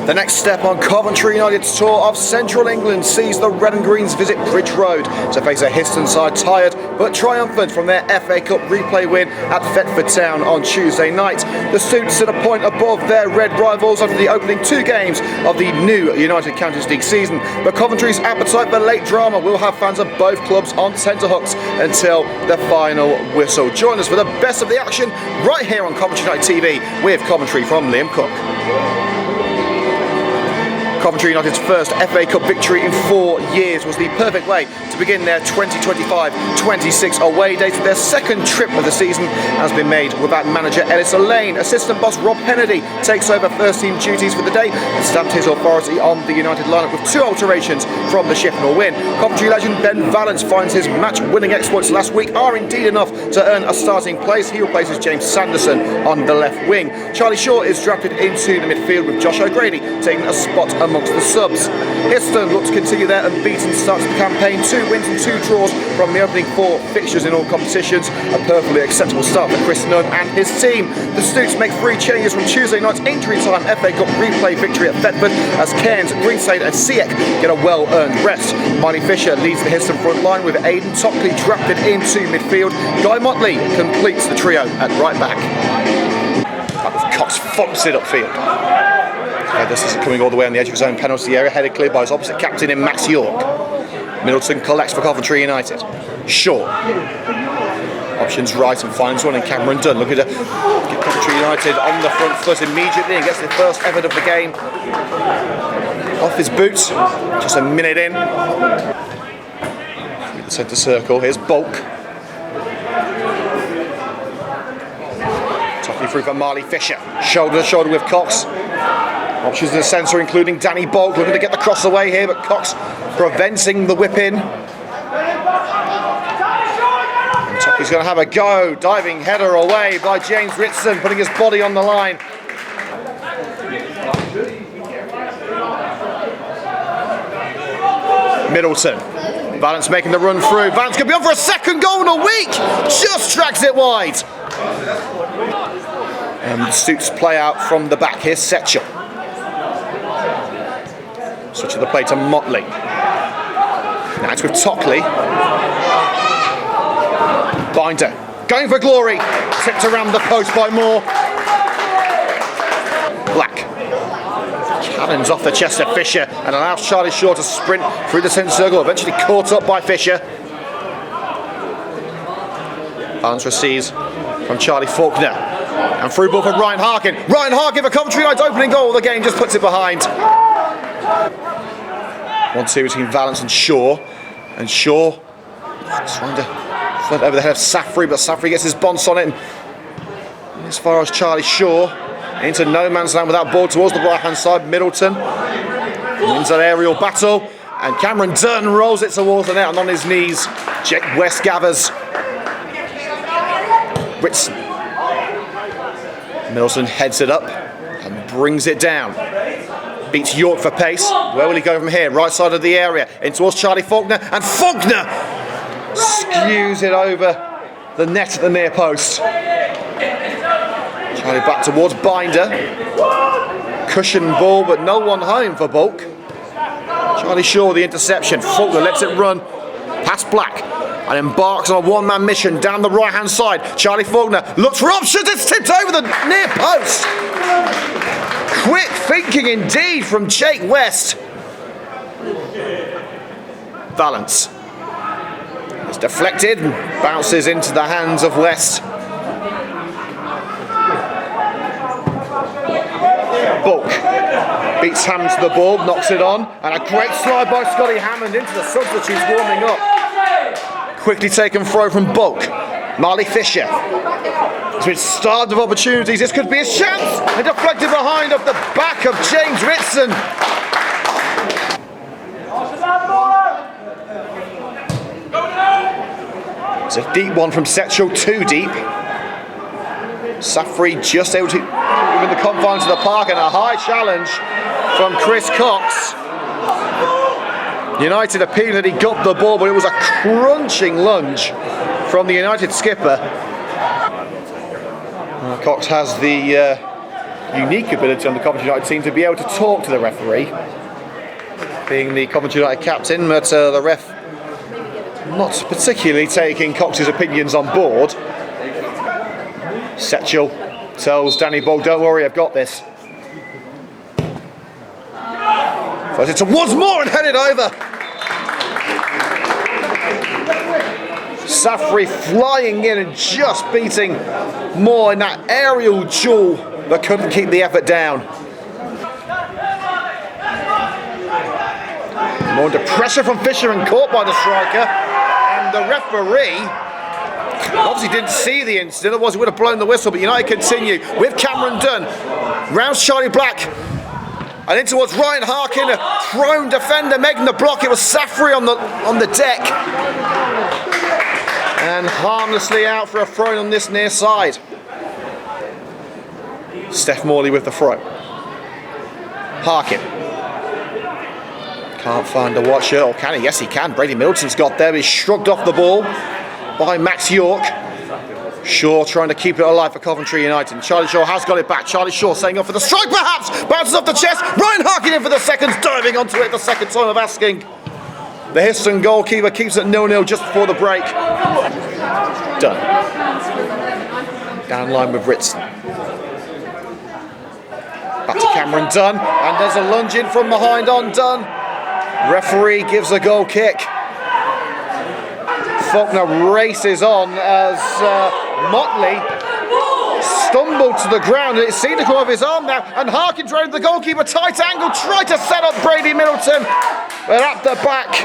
The next step on Coventry United's tour of Central England sees the Red and Greens visit Bridge Road to face a Histon side tired but triumphant from their FA Cup replay win at Thetford Town on Tuesday night. The Suits sit a point above their red rivals after the opening two games of the new United Counties League season, but Coventry's appetite for late drama will have fans of both clubs on tenterhooks until the final whistle. Join us for the best of the action right here on Coventry United TV with commentary from Liam Cook. Coventry United's first FA Cup victory in 4 years was the perfect way to begin their 2025-26 away days. Their second trip of the season has been made without manager Ellis Lane. Assistant boss Rob Kennedy takes over first team duties for the day and stamped his authority on the United lineup with two alterations from the Sheffield win. Coventry legend Ben Valance finds his match-winning exploits last week are indeed enough to earn a starting place. He replaces James Sanderson on the left wing. Charlie Shaw is drafted into the midfield with Josh O'Grady taking a spot amongst the subs. Histon look to continue their unbeaten start to the campaign. 2 wins and 2 draws from the opening 4 fixtures in all competitions. A perfectly acceptable start for Chris Nunn and his team. The Stoots make 3 changes from Tuesday night's injury time FA Cup replay victory at Thetford as Cairns, Greenside and Siek get a well-earned rest. Miley Fisher leads the Histon front line with Aidan Tockley drafted into midfield. Guy Motley completes the trio at right back. Cox funks it upfield. This is coming all the way on the edge of his own penalty area, headed clear by his opposite captain in Max York. Middleton collects for Coventry United. Shaw. Options right and finds one in Cameron Dunn. Looking to get Coventry United on the front foot immediately and gets the first effort of the game off his boots. Just a minute in. Through the centre circle, here's Bulk. Topping through for Marley Fisher. Shoulder to shoulder with Cox. Options in the centre including Danny Bulk looking to get the cross away here, but Cox preventing the whip in. He's going to have a go. Diving header away by James Ritson, putting his body on the line. Middleton. Valance making the run through. Valance could be on for a second goal in a week. Just drags it wide. And the Stoots play out from the back. Here's Setchell. Switching the play to Motley. Now it's with Tockley. Binder going for glory. Tipped around the post by Moore. Black. Cannons off the chest of Fisher and allows Charlie Shaw to sprint through the centre circle. Eventually caught up by Fisher. Valance receives from Charlie Faulkner. And through ball for Ryan Harkin. Ryan Harkin for Coventry United's opening goal of the game, just puts it behind. 1-2 between Valance and Shaw. And Shaw trying to float over the head of Safri, but Safri gets his bonce on it. And as far as Charlie Shaw, into no man's land with that ball towards the right hand side. Middleton wins that aerial battle. And Cameron Dunn rolls it towards the net and on his knees. Jake West gathers. Ritson. Middleton heads it up and brings it down. Beats York for pace. Where will he go from here? Right side of the area. In towards Charlie Faulkner. And Faulkner skews it over the net at the near post. Charlie back towards Binder. Cushion ball, but no one home for Bulk. Charlie Shaw the interception. Faulkner lets it run past Black and embarks on a one-man mission down the right-hand side. Charlie Faulkner looks for options. It's tipped over the near post. Quick thinking indeed from Jake West. Valance. It's deflected and bounces into the hands of West. Bulk beats Hammond to the ball, knocks it on, and a great slide by Scotty Hammond into the substitutes warming up. Quickly taken throw from Bulk. Marley Fisher. It's been starved of opportunities. This could be his chance. And deflected behind off the back of James Ritson. It's a deep one from Setchell, too deep. Safri just able to within the confines of the park and a high challenge from Chris Cox. United appealing that he got the ball, but it was a crunching lunge from the United skipper. Cox has the unique ability on the Coventry United team to be able to talk to the referee, being the Coventry United captain, but the ref not particularly taking Cox's opinions on board. Setchell tells Danny Bog, don't worry, I've got this. First it's towards Moore and headed over. Safri flying in and just beating Moore in that aerial duel, but couldn't keep the effort down. More under pressure from Fisher and caught by the striker, and the referee obviously didn't see the incident, otherwise he would have blown the whistle, but United continue with Cameron Dunn, rounds Charlie Black, and in towards Ryan Harkin, a prone defender making the block. It was Safri on the deck, and harmlessly out for a throw on this near side. Steph Morley with the throw. Harkin can't find a watcher, or can he? Yes, he can. Brady Middleton's got there. He's shrugged off the ball by Max York. Shaw trying to keep it alive for Coventry United. Charlie Shaw has got it back. Charlie Shaw setting up for the strike, perhaps. Bounces off the chest. Ryan Harkin in for the seconds, diving onto it the second time of asking. The Histon goalkeeper keeps it 0-0 just before the break. Done. Down line with Ritson. Back to Cameron Dunn, and there's a lunge in from behind on Dunn. Referee gives a goal kick. Faulkner races on as Motley stumbled to the ground, and it seemed to come off his arm now, and Harkin drove the goalkeeper, tight angle, tried to set up Brady Middleton, but at the back,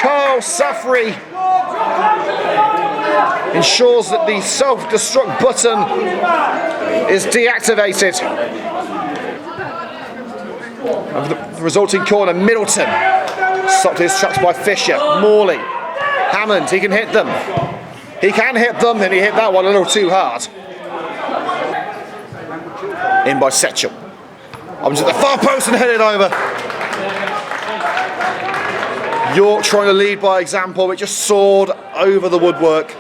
Carl Safri ensures that the self-destruct button is deactivated. And the resulting corner, Middleton stopped his tracks by Fisher. Morley, Hammond, he can hit them. He can hit them, and he hit that one a little too hard. In by Setchell. Up to the far post and headed over. York trying to lead by example, it just soared over the woodwork.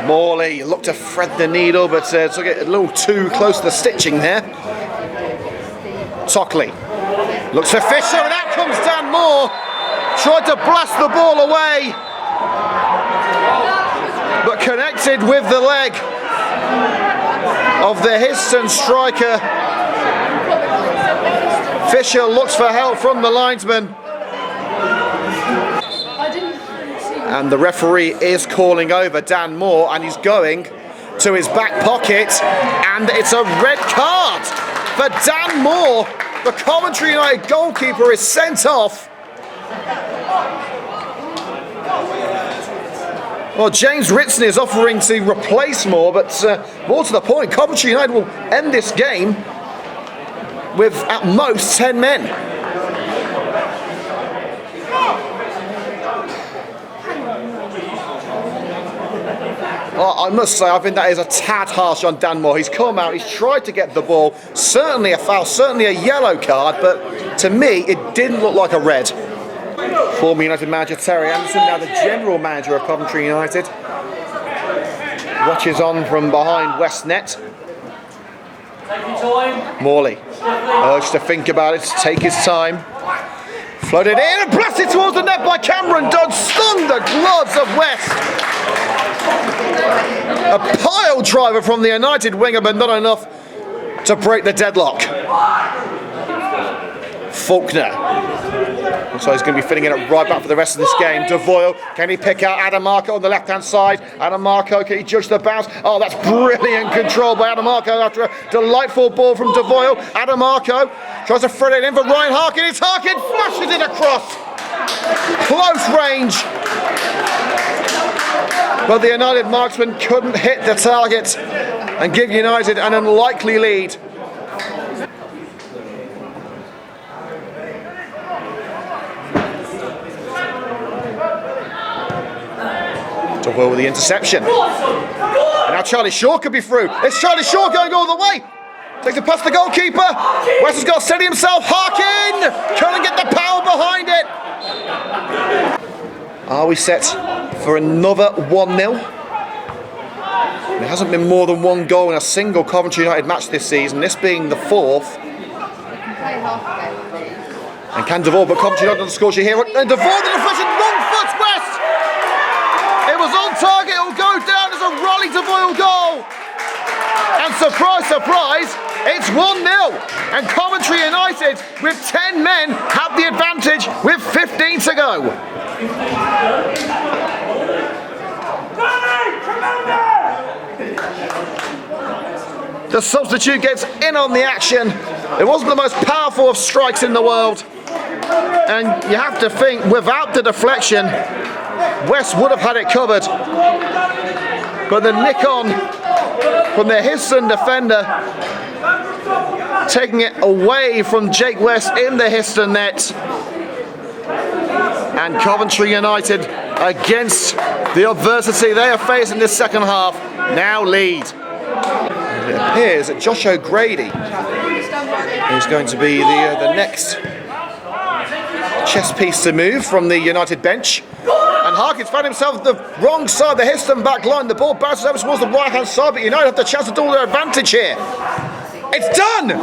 Morley looked to thread the needle, but took it a little too close to the stitching there. Tockley looks for Fisher, and out comes Dan Moore. Tried to blast the ball away, but connected with the leg of the Histon striker. Fisher looks for help from the linesman, and the referee is calling over Dan Moore, and he's going to his back pocket, and it's a red card for Dan Moore. The Coventry United goalkeeper is sent off. Well, James Ritson is offering to replace Moore, but more to the point, Coventry United will end this game with at most 10 men. Well, I must say, I think that is a tad harsh on Dan Moore. He's come out, he's tried to get the ball, certainly a foul, certainly a yellow card, but to me, it didn't look like a red. Former United manager Terry Anderson, now the general manager of Coventry United, watches on from behind West Net. Morley urged to think about it, to take his time. Floated in and blasted towards the net by Cameron Dunn, stung the gloves of West. A pile driver from the United winger, but not enough to break the deadlock. Faulkner. Looks like he's going to be fitting in it right back for the rest of this game. Devoyle, can he pick out Adamarco on the left-hand side? Adamarco, can he judge the bounce? Oh, that's brilliant control by Adamarco after a delightful ball from Devoyle. Adamarco tries to thread it in for Ryan Harkin. It's Harkin, flashes it across. Close range. But the United marksman couldn't hit the target and give United an unlikely lead. Devoyle with the interception. And now Charlie Shaw could be through. It's Charlie Shaw going all the way. Takes it past the goalkeeper. West has got to steady himself. Harkin! Can't get the power behind it. Are we set for another 1-0? There hasn't been more than one goal in a single Coventry United match this season, this being the 4th. And can Devore, but Coventry United on the score sheet here. And Devore, the deflection, wrong foot, West! It was on target, it will go down as a Raleigh Devore goal. And surprise, surprise, it's 1-0. And Coventry United, with 10 men, have the advantage with 15 to go. The substitute gets in on the action. It wasn't the most powerful of strikes in the world. And you have to think, without the deflection, West would have had it covered. But the nick on from the Histon defender, taking it away from Jake West in the Histon net. And Coventry United, against the adversity they are facing this second half, now lead. It appears that Josh O'Grady is going to be the next chess piece to move from the United bench. And Harkins found himself the wrong side of the Histon back line. The ball bounces over towards the right hand side, but United have the chance to do their advantage here. It's done!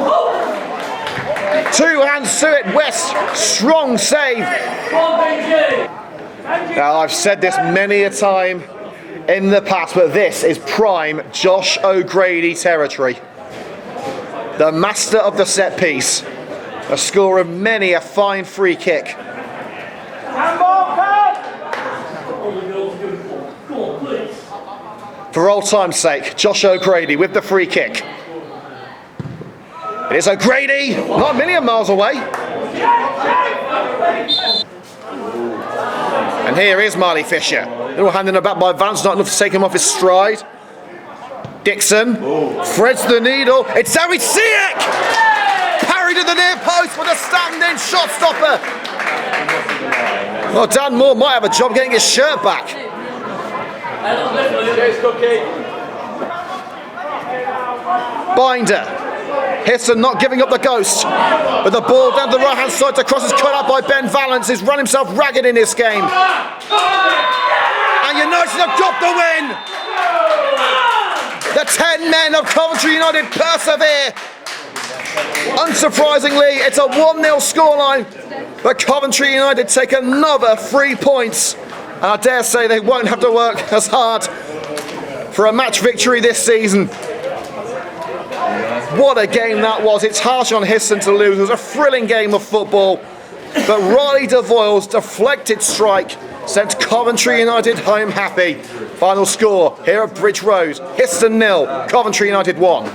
2 hands to it, West, strong save. Now I've said this many a time in the past, but this is prime Josh O'Grady territory. The master of the set piece, a scorer of many a fine free kick. For old time's sake, Josh O'Grady with the free kick. It is O'Grady, not a million miles away. And here is Marley Fisher. Little hand in the back by Vance, not enough to take him off his stride. Dixon threads the needle. It's Harry Siak! Parried to the near post with a standing shot stopper. Well, Dan Moore might have a job getting his shirt back. Binder. Histon not giving up the ghost. But the ball down the right hand side to cross is cut out by Ben Valance, who's run himself ragged in this game. And United have got the win. The 10 men of Coventry United persevere. Unsurprisingly, it's a 1-0 scoreline, but Coventry United take another 3 points. And I dare say they won't have to work as hard for a match victory this season. What a game that was. It's harsh on Histon to lose. It was a thrilling game of football, but Raleigh Devoyle's deflected strike sent Coventry United home happy. Final score here at Bridge Road, Histon 0, Coventry United 1.